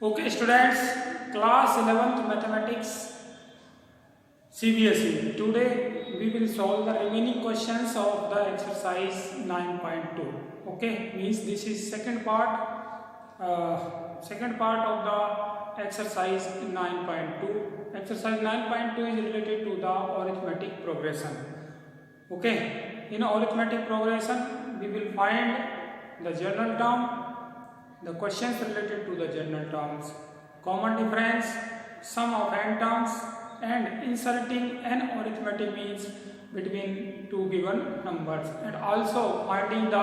Okay, students, class 11th mathematics CBSE. Today we will solve the remaining questions of the exercise 9.2. Okay, means this is second part of the exercise 9.2. Exercise 9.2 is related to the arithmetic progression. Okay, in arithmetic progression we will find the general term, the questions related to the general terms, common difference, sum of n terms, and inserting an arithmetic means between two given numbers, and also finding the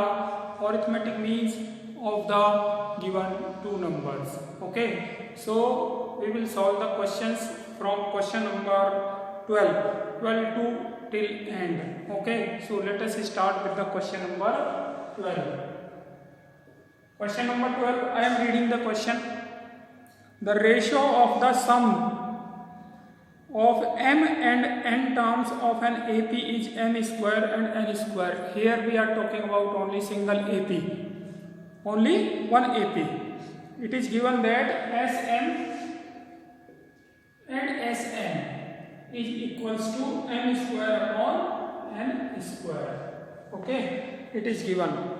arithmetic means of the given two numbers. Okay, so we will solve the questions from question number 12 to till end. Okay, so let us start with the question number 12. Question number 12, I am reading the question. The ratio of the sum of m and n terms of an AP is m square and n square. Here we are talking about only single AP, only one AP. It is given that Sm and Sn is equals to m square upon n square. Okay, it is given.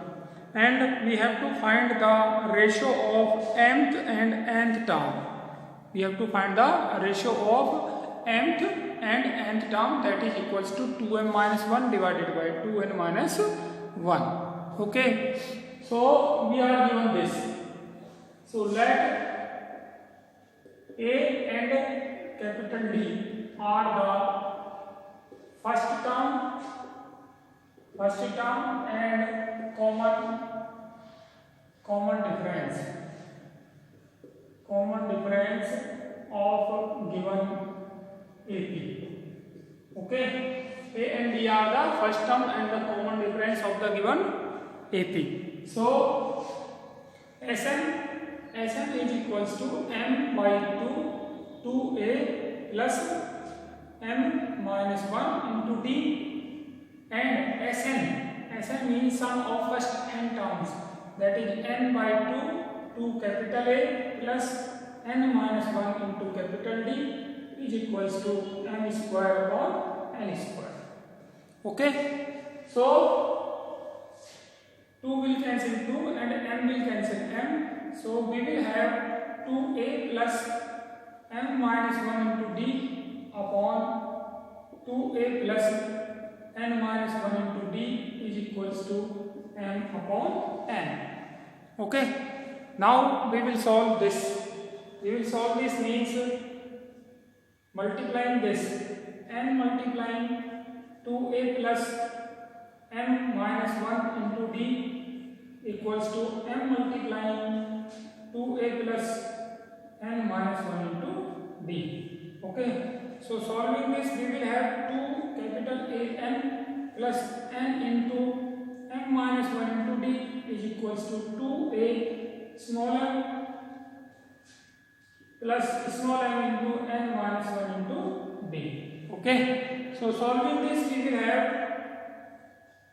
And we have to find the ratio of mth and nth term. We have to find the ratio of mth and nth term, that is equals to 2m minus 1 divided by 2n minus 1. Okay, so we are given this. So let A and capital D are the first term and common difference of given AP. Okay, A and D are the first term and the common difference of the given AP. So Sn is equals to m by 2a plus m minus 1 into D, and Sn means sum of first n terms, that is n by 2 to capital A plus n minus 1 into capital D is equals to m square upon n square. Okay, so 2 will cancel 2 and m will cancel m. So we will have 2a plus m minus 1 into D upon 2a plus n minus 1 into D is equals to m upon n. Okay, now we will solve this. Means multiplying this, n multiplying 2a plus m minus 1 into D equals to m multiplying 2a plus n minus 1 into D. Okay, so solving this we will have 2 capital A n plus n into m minus 1 into D is equals to 2a smaller plus small m into n minus 1 into D. Okay, so solving this we will have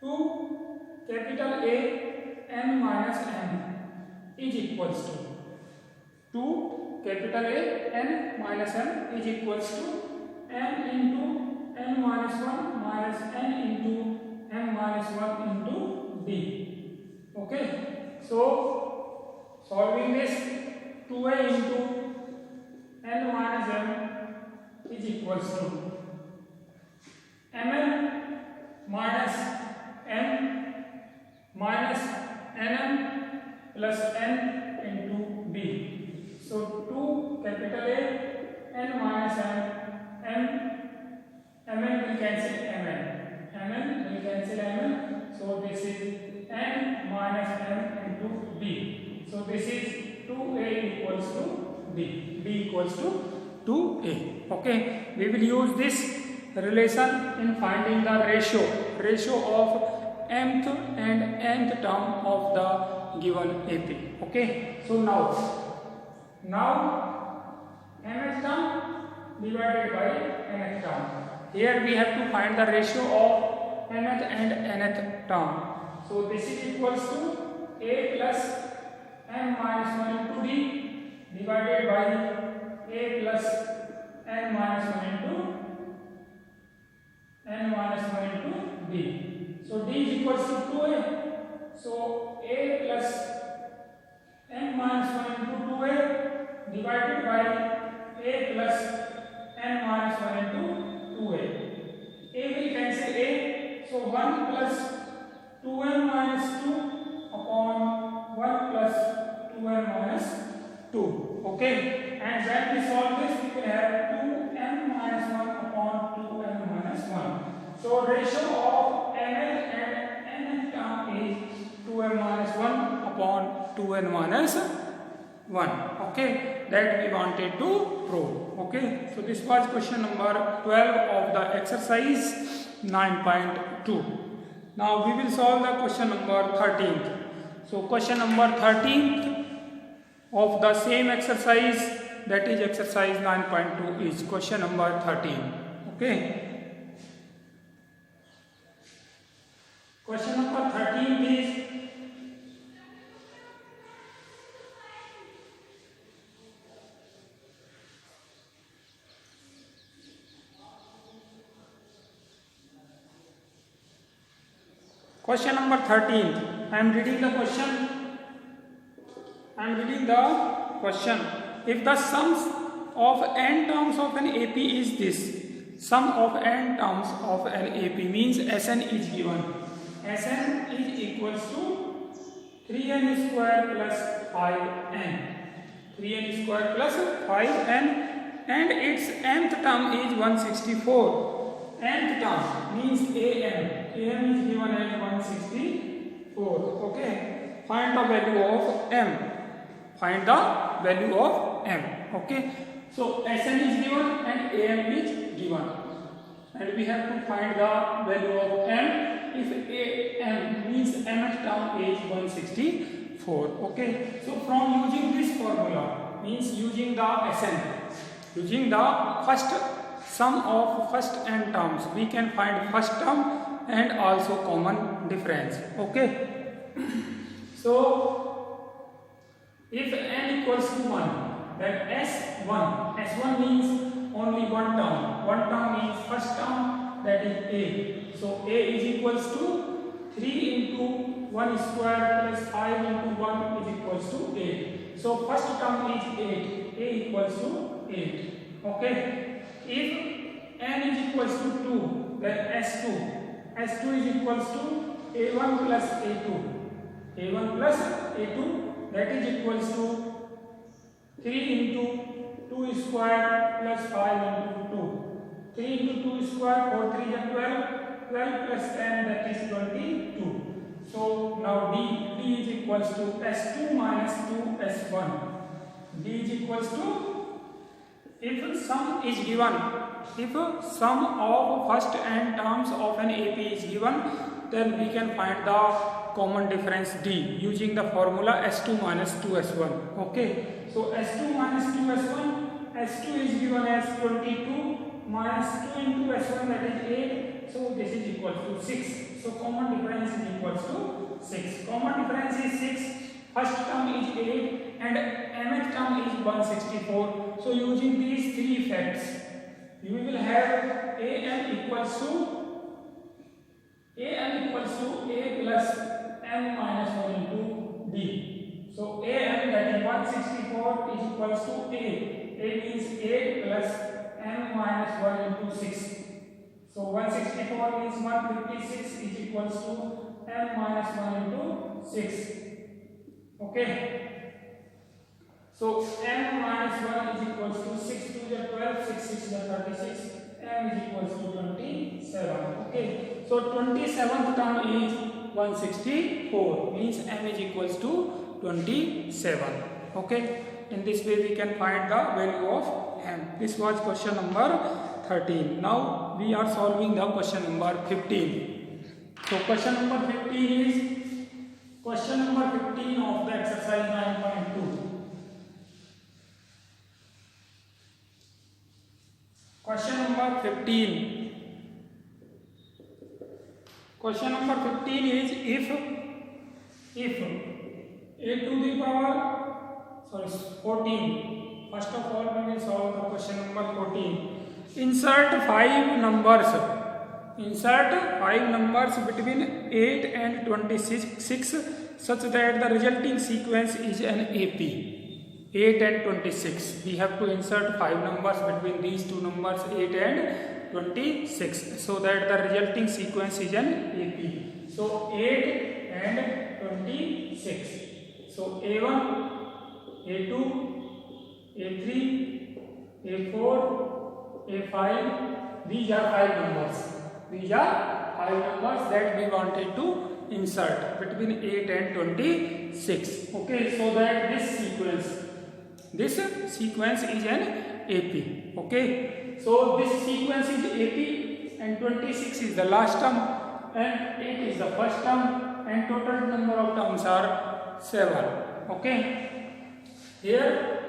2 capital A n minus n is equals to 2 capital A n minus n is equals to m into n minus 1 minus n into m minus 1 into D. Okay, so solving this, 2a into n minus m is equals to mn minus n minus nm plus n into D. So 2 capital A n minus mn will cancel mn will cancel mn. So this is n minus m into D. So this is 2a equals to D equals to 2a. Okay, we will use this relation in finding the ratio of mth and nth term of the given AP. Okay, so now mth term divided by nth term. Here we have to find the ratio of mth and nth term. So this is equals to a plus m minus 1 into D divided a plus n minus 1 into d. So d is equals to 2a. So a plus n minus 1 into 2a divided by a plus n minus 1 into 2a. A will cancel a. So 1 plus 2n minus 2 upon 1 plus 2n minus 2. Okay. And when we solve this, we will have 2n minus 1 upon 2n minus 1. So ratio of mn and nth term is 2n minus 1 upon 2n minus 1. Okay, that we wanted to prove. Okay, so this was question number 12 of the exercise 9.2. Now we will solve the question number 13. So question number 13 of the same exercise, that is exercise 9.2, is question number 13. Okay. Question number 13 is question number 13. I am reading the question. If the sums of n terms of an AP is this, sum of n terms of an AP means Sn is given. Sn is equals to 3n square plus 5n. 3n square plus 5n, and its nth term is 164. Nth term means am. Am is given as 164. Okay. Find the value of m. Find the value of m. Okay. So Sn is given and am is given, and we have to find the value of m. If am means mth term is 164. Okay. So from using this formula, means using the Sn, using the first sum of first n terms, we can find first term and also common difference. Okay. So if n equals to 1, then S1 means only one term. One term means first term, that is a. So a is equals to 3 into 1 square plus 5 into 1 is equals to 8. So first term is 8. A equals to 8. Okay. If n is equals to 2, then S2 is equals to A1 plus A2. A1 plus A2, that is equals to 3 into 2 square plus 5 into 2. 3 into 2 square, 4 3 is 12. 12 plus 10, that is 22. So now D is equals to S2 minus 2S1. D is equals to, if sum is given, if sum of first n terms of an AP is given, then we can find the common difference D using the formula S2 minus 2S1. Okay. So S2 minus 2S1, S2 is given as 22 minus 2 into S1, that is 8. So this is equal to 6. So common difference is equals to 6. Common difference is 6. First term is 8 and mth term is 164. So using these three facts, you will have am equals to a plus m minus 1 into d. So am, that is 164, is equals to a. A means 8 plus m minus 1 into 6. So 164 means 156 is equals to m minus 1 into 6. Okay. So m minus 1 is equals to 6 to the 12, 6 6 to the 36, m is equals to 27. Okay. So 27th term is 164, means m is equals to 27. Okay. In this way we can find the value of m. This was question number 13. Now we are solving the question number 15. So question number 15 is question number 15 of the exercise 9.2. Question number 15. Question number 15 is if a to the power 14 first of all we will solve the question number 14. Insert 5 numbers. Insert 5 numbers between 8 and 26 such that the resulting sequence is an AP. 8 and 26. We have to insert 5 numbers between these two numbers 8 and 26 so that the resulting sequence is an AP. So 8 and 26. So A1, A2, A3, A4, A5. These are 5 numbers. These are 5 numbers that we wanted to insert between 8 and 26. Okay, so that this sequence is an AP. Okay, so this sequence is AP and 26 is the last term and 8 is the first term and total number of terms are 7. Okay, here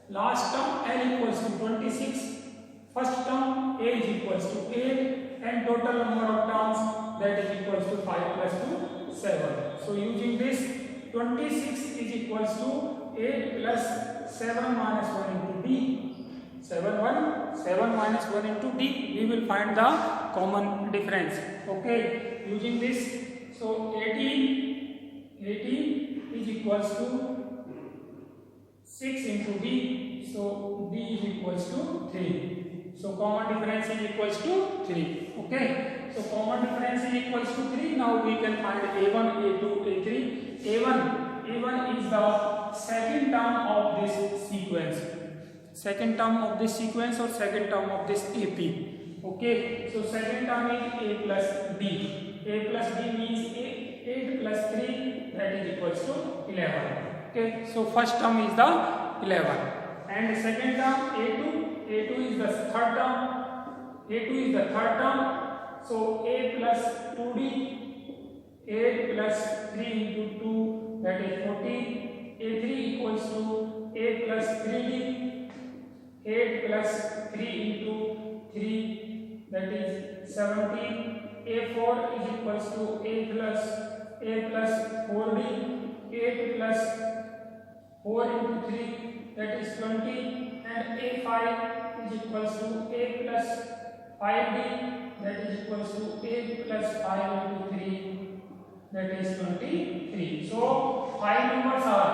last term L equals to 26, first term A is equals to 8 and total number of terms that is equals to 5 plus 2, 7. So using this 26 is equals to 8 plus 7 minus 1 into D. 7 minus 1 into D. We will find the common difference. Okay, using this, so 18 is equals to 6 into D. So D is equals to 3. So common difference is equals to 3. Okay, so common difference is equals to 3. Now we can find A1, A2, A3. A1 is the second term of this sequence. Second term of this sequence or second term of this AP. Okay, so second term is A plus B. A plus B means 8 plus 3, that is equals to 11. Okay, so first term is the 11 and second term A2 is the third term. So A plus 2D, 8 plus 3 into 2, that is 14. A3 equals to A plus 3D, 8 plus 3 into 3, that is 17. A4 is equals to A plus 4D, 8 plus 4 into 3, that is 20. And A5 is equals to A plus 5D, that is equals to A plus 5 into 3, that is 23. So 5 numbers are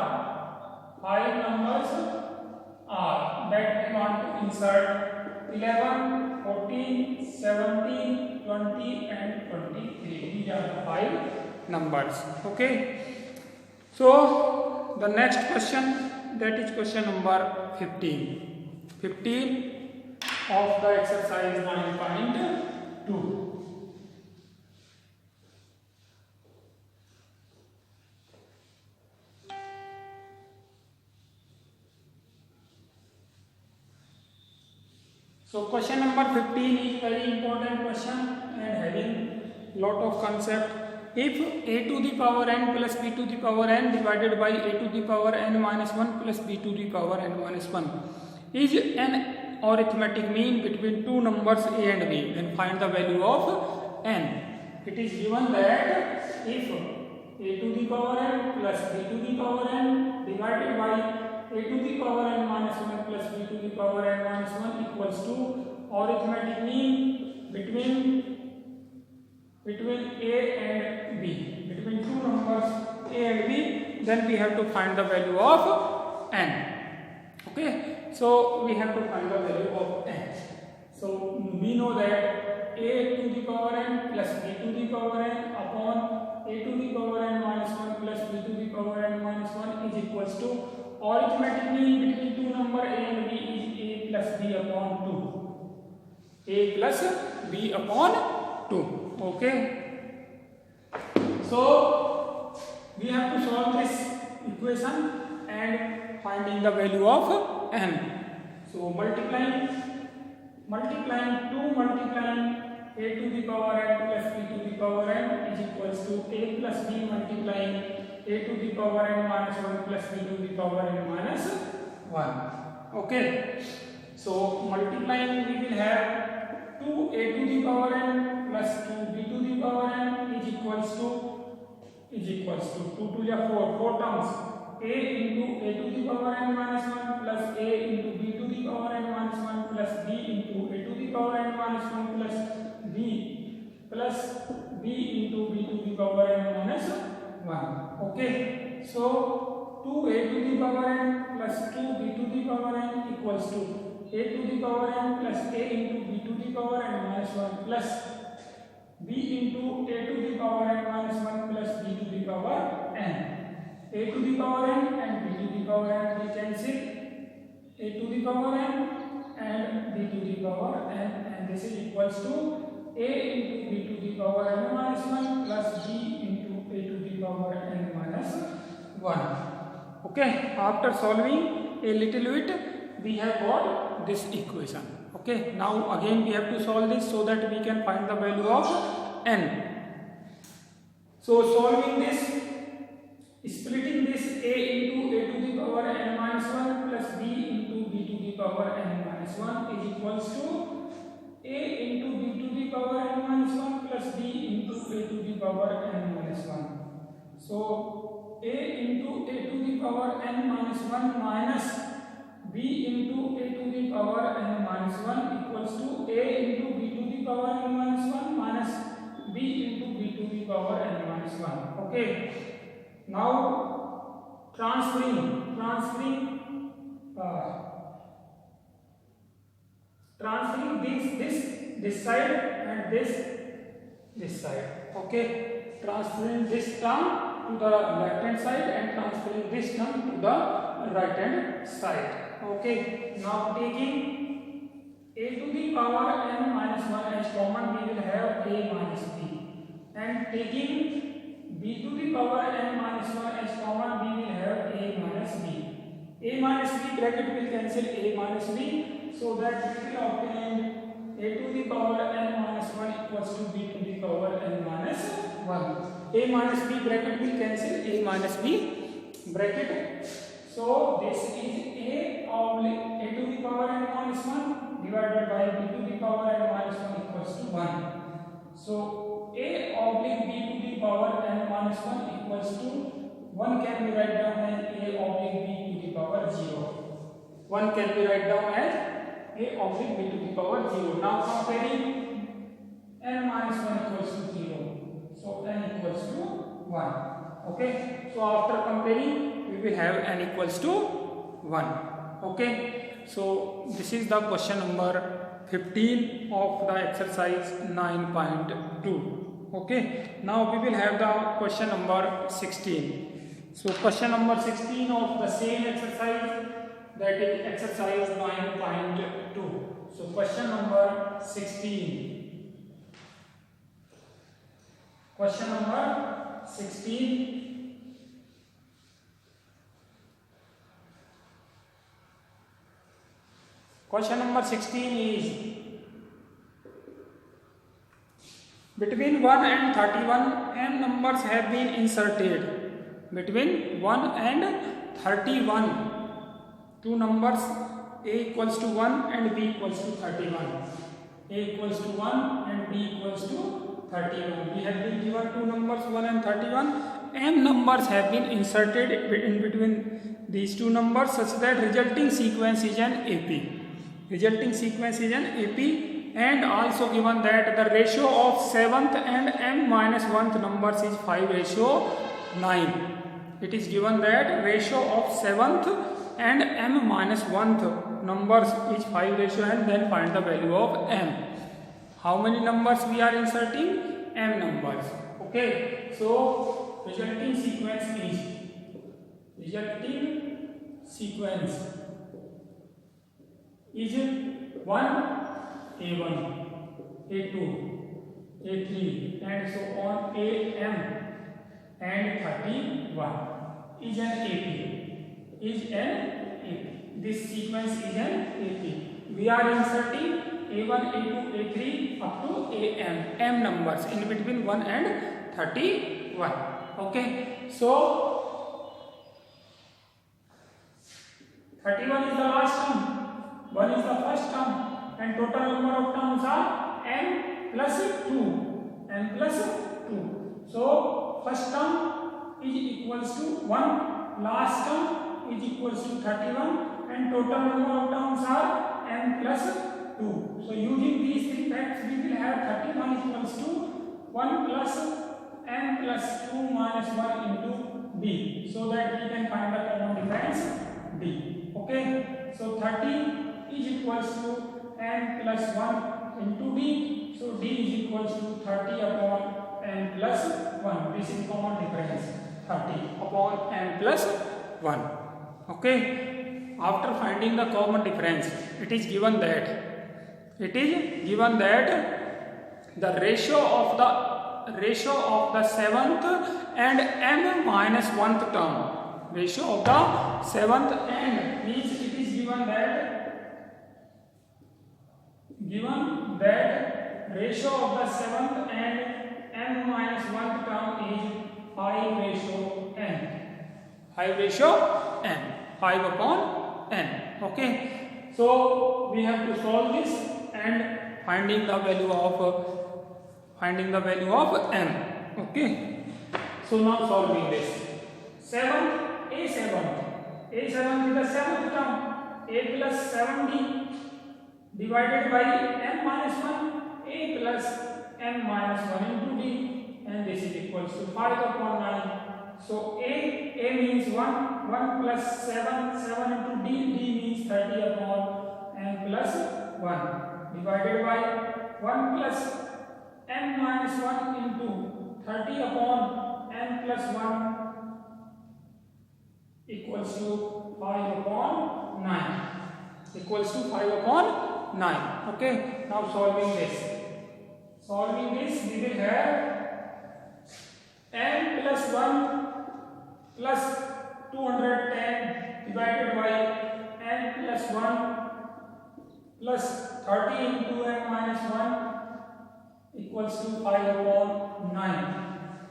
that we want to insert 11, 14, 17, 20 and 23. These are the 5 numbers. Okay. So the next question, that is question number 15. 15 of the exercise 9.2. So question number 15 is very important question and having lot of concept. If a to the power n plus b to the power n divided by a to the power n minus 1 plus b to the power n minus 1 is an arithmetic mean between two numbers a and b, then find the value of n. It is given that if a to the power n plus b to the power n divided by a to the power n minus 1 plus b to the power n minus 1 equals to arithmetic mean between a and b, between two numbers a and b, then we have to find the value of n. Okay, so we have to find the value of n. So we know that a to the power n plus b to the power n upon a to the power n minus 1 plus b to the power n minus 1 is equals to arithmetic mean between two number a and b is a plus b upon 2. A plus b upon 2. Okay. So we have to solve this equation and finding the value of n. So multiplying a to the power n plus b to the power n is equals to a plus b multiplying a to the power n minus 1 plus b to the power n minus 1. Okay. So multiplying we will have 2a to the power n plus 2b to the power n is equals to 2 to the 4 terms. a into a to the power n minus 1 plus a into b to the power n minus 1 plus b into a to the power n minus 1 plus b into b to the power n minus 1. Okay, so 2a to the power n plus 2b to the power n equals to a to the power n plus a into b to the power n minus 1 plus b into a to the power n minus 1 plus b to the power n. A to the power n and b to the power n will cancel. A to the power n and b to the power n, and this is equals to a into b to the power n minus 1 plus b into a to the power n minus 1. Okay, after solving a little bit, we have got this equation. Okay, now again we have to solve this so that we can find the value of n. So solving this, splitting this, a into a to the power n minus 1 plus b into b to the power n minus 1 is equals to a into b to the power n minus 1 plus b into a to the power n minus 1. So a into a to the power n minus 1 minus b into a to the power n minus 1 equals to a into b to the power n minus 1 minus b into b to the power n minus 1. Okay, now transferring this side and this side. Okay, transferring this term to the left hand side and transferring this term to the right hand side. Okay, now taking a to the power n minus 1 as common, we will have a minus b, and taking b to the power n minus 1 as common, we will have a minus b. A minus b bracket will cancel a minus b, so that we will obtain a to the power n minus 1 equals to b to the power n minus 1. A minus b bracket will cancel a minus b bracket. So this is a to the power n minus 1 divided by b to the power n minus 1 equals to 1. So a oblique b to the power n minus 1 equals to 1 can be write down as a oblique b to the power 0. 1 can be write down as a oblique b to the power 0. Now comparing n minus 1 equals to 0. So n equals to 1. Okay, so after comparing, we will have n equals to 1. Okay, so this is the question number 15 of the exercise 9.2. Okay, now we will have the question number 16. So question number 16 of the same exercise, that is exercise 9.2. So question number 16. Question number 16. Question number 16 is between 1 and 31 m numbers have been inserted. Between 1 and 31, two numbers a equals to 1 and b equals to 31. A equals to 1 and b equals to 31. We have been given two numbers 1 and 31. M numbers have been inserted in between these two numbers such that resulting sequence is an AP. Resulting sequence is an AP, and also given that the ratio of 7th and m minus 1th numbers is 5:9. It is given that ratio of 7th and m minus 1th numbers is 5:n, then find the value of m. How many numbers we are inserting? M numbers. Okay, so resulting sequence is 1 a1, a2, a3 and so on, am and 31 is an AP. This sequence is an AP. We are inserting a1, a2, a3 up to m numbers in between 1 and 31. Okay, so 31 is the last term, 1 is the first term, and total number of terms are m plus 2. So first term is equals to 1 last term is equals to 31 and total number of terms are n plus 2. So using these three facts we will have 31 equals to 1 plus n plus 2 minus 1 into d, so that we can find the common difference d. Okay, so 30 is equals to n plus 1 into d, so d is equals to 30 upon n plus 1. This is common difference, 30 upon n plus 1. Okay, after finding the common difference, it is given that the ratio of the seventh and m minus 1th term, ratio of the seventh and means it is given that ratio of the seventh and m minus 1th term is 5 ratio n. 5 ratio n, 5 upon n. Okay, so we have to solve this and finding the value of m. Okay, so now solving this. A7 is the seventh term, a plus 7d divided by n minus 1, a plus n minus 1 into d, and this is equals to 5 upon 9. So a means 1 plus 7 into d means 30 upon n plus 1 divided by 1 plus n minus 1 into 30 upon n plus 1 equals to 5 upon 9. Equals to 5 upon 9. Okay, now solving this. We will have n plus 1 plus 210 divided by n plus 1 plus 30 into n minus 1 equals to 5 upon 9.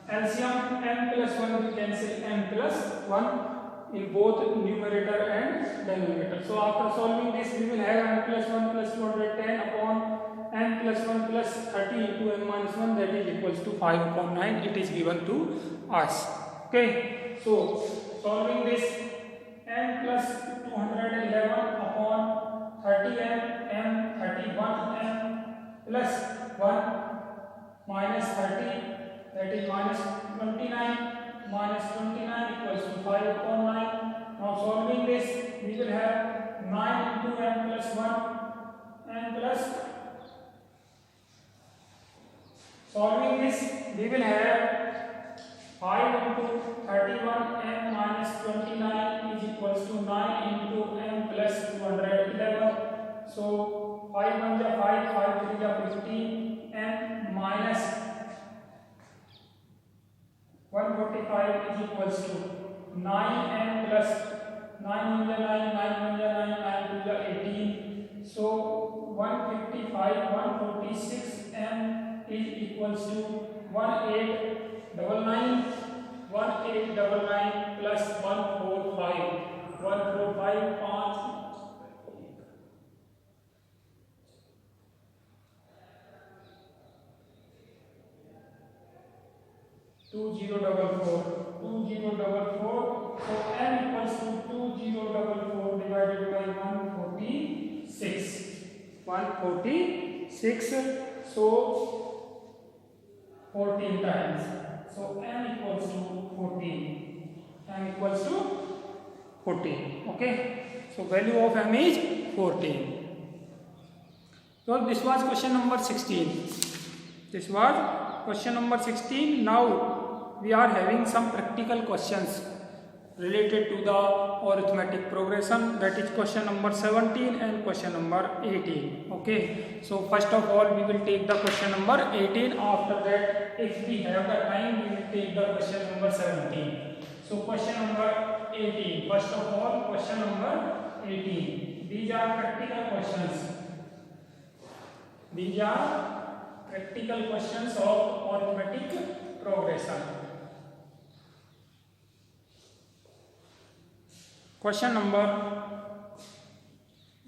LCM n plus 1 we can say n plus 1 in both numerator and denominator. So after solving this we will have n plus 1 plus 210 upon n plus 1 plus 30 into n minus 1, that is equals to 5 upon 9. It is given to us. Okay, so solving this, n plus 211 upon 30n m 31n plus 1 minus 30, that is minus 29 equals to 5 upon 9. Now solving this, we will have 9 into n plus 1 n plus. Solving this, we will have 5 into 31 n minus 29 is equals to 9 into n plus 211. So 5 1 is 5, 5 3 is 15, n minus 145 is equals to 9n plus 9 1 is 9, 9 1 is 9, 9 2 is 18. So 155, 146 n is equals to 1899 plus 145 5 2044. So n equals to 2044 divided by 146. So 14 times. So n equals to 14. Okay. So value of m is 14. So this was question number 16. Now we are having some practical questions related to the arithmetic progression, that is question number 17 and question number 18. Okay, so first of all we will take the question number 18. After that, if we have the time, we will take the question number 17. So question number 18. First of all, question number 18. These are practical questions of arithmetic progression. Question number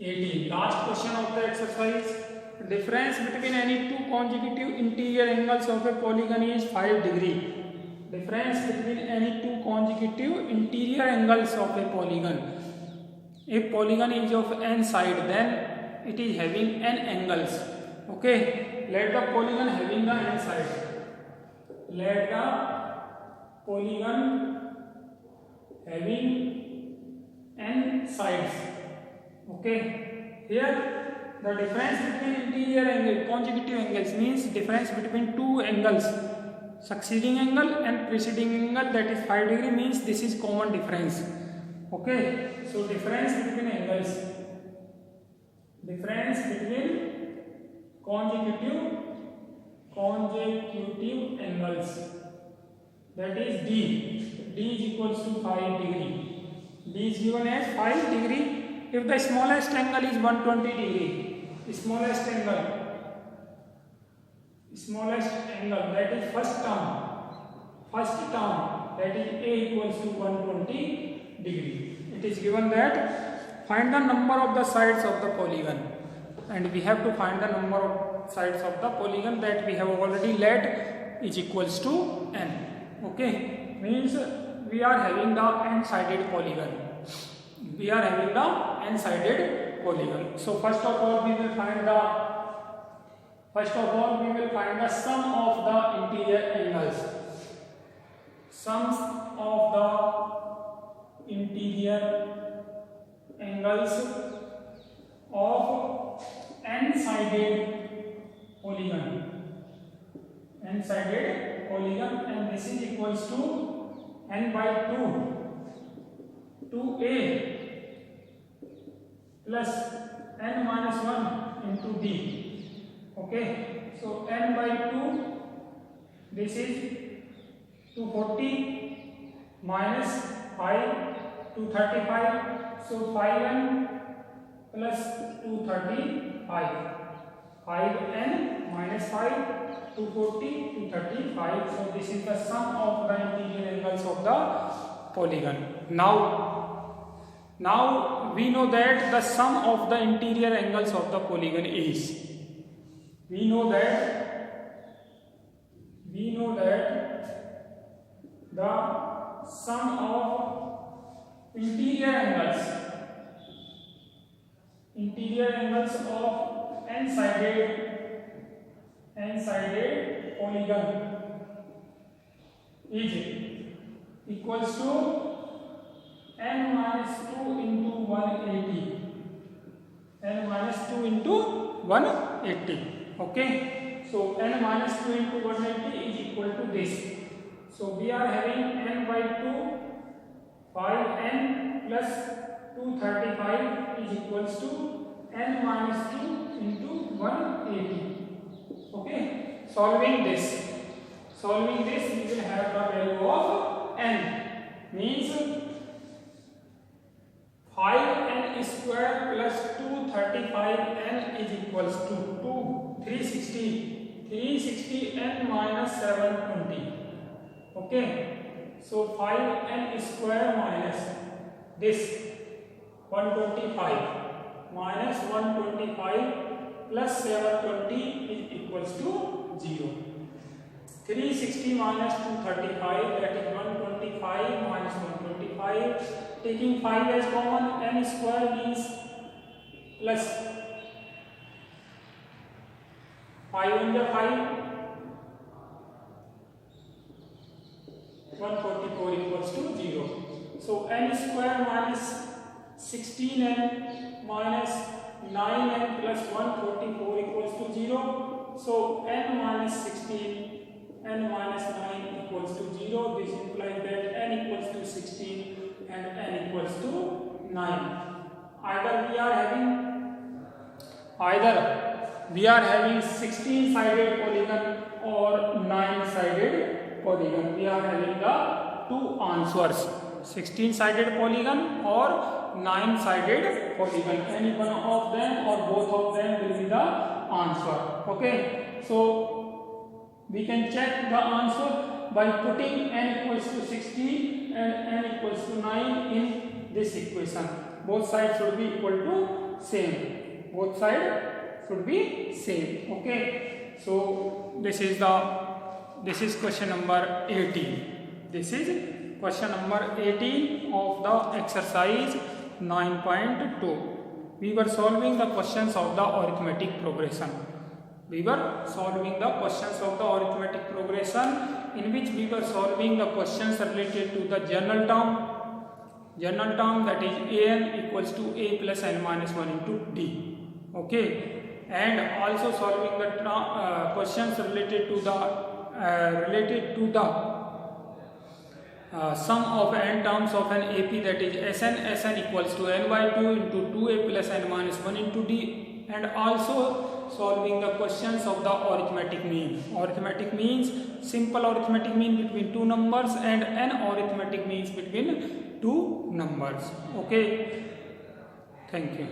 18. Last question of the exercise. Difference between any two consecutive interior angles of a polygon is 5 degree. difference between any two consecutive interior angles of a polygon. If polygon is of n side, then it is having n angles. Okay, let the polygon having the n side. Let the polygon having n sides. Okay, here the difference between interior angle, consecutive angles means difference between two angles, succeeding angle and preceding angle, that is 5 degree, means this is common difference. Okay, so difference between angles, difference between consecutive angles, that is D is equals to 5 degree. D is given as 5 degree if the smallest angle is 120 degree. Smallest angle, that is first term, that is A equals to 120 degree. It is given that find the number of the sides of the polygon, and we have to find the number of sides of the polygon that we have already let is equals to n. Okay, means we are having the n-sided polygon. So first of all we will find the sum of the interior angles. Sums of the interior angles of n-sided polygon, and this is equals to n by 2a plus n minus 1 into d. Okay, so n by 2, this is 240 minus 5, 235, so 5n plus 235, 5n minus 5, 240, 235, so this is the sum of the interior angles of the polygon. Now we know that the sum of the interior angles of the polygon is, we know that the sum of interior angles of n-sided polygon is equals to n minus 2 into 180. Okay, so n minus 2 into 180 is equal to this. So we are having n by 2, 5n plus 235 is equals to n minus 2 into 180. Okay, solving this we will have the value of n, means 5n square plus 235n is equals to 360n minus 720. Okay, so 5n square minus this 125 minus 125 plus 720 is equals to 0. 360 minus 235, that is 125 minus 125. Taking 5 as common, n square means plus 5 into 5, 144 equals to 0. So n square minus 16n minus 9n plus 144 equals to 0. So n minus 16, n minus 9 equals to 0. This implies that n equals to 16 and n equals to 9. Either we are having 16-sided polygon or 9-sided polygon. We are having the two answers: 16-sided polygon or 9-sided polygon. Any one of them or both of them will be the answer. Okay, so we can check the answer by putting n equals to 16 and n equals to 9 in this equation. Both sides should be equal to same. Okay, so this is question number 18. This is question number 18 of the exercise 9.2. We were solving the questions of the arithmetic progression. We were solving the questions of the arithmetic progression, in which we were solving the questions related to the general term that is an equals to a plus n minus 1 into d. Okay, and also solving the questions related to the sum of n terms of an AP, that is Sn equals to n by 2 into 2a plus n minus 1 into d, and also solving the questions of the arithmetic mean. Arithmetic means simple arithmetic mean between two numbers and an arithmetic means between two numbers. Okay, thank you.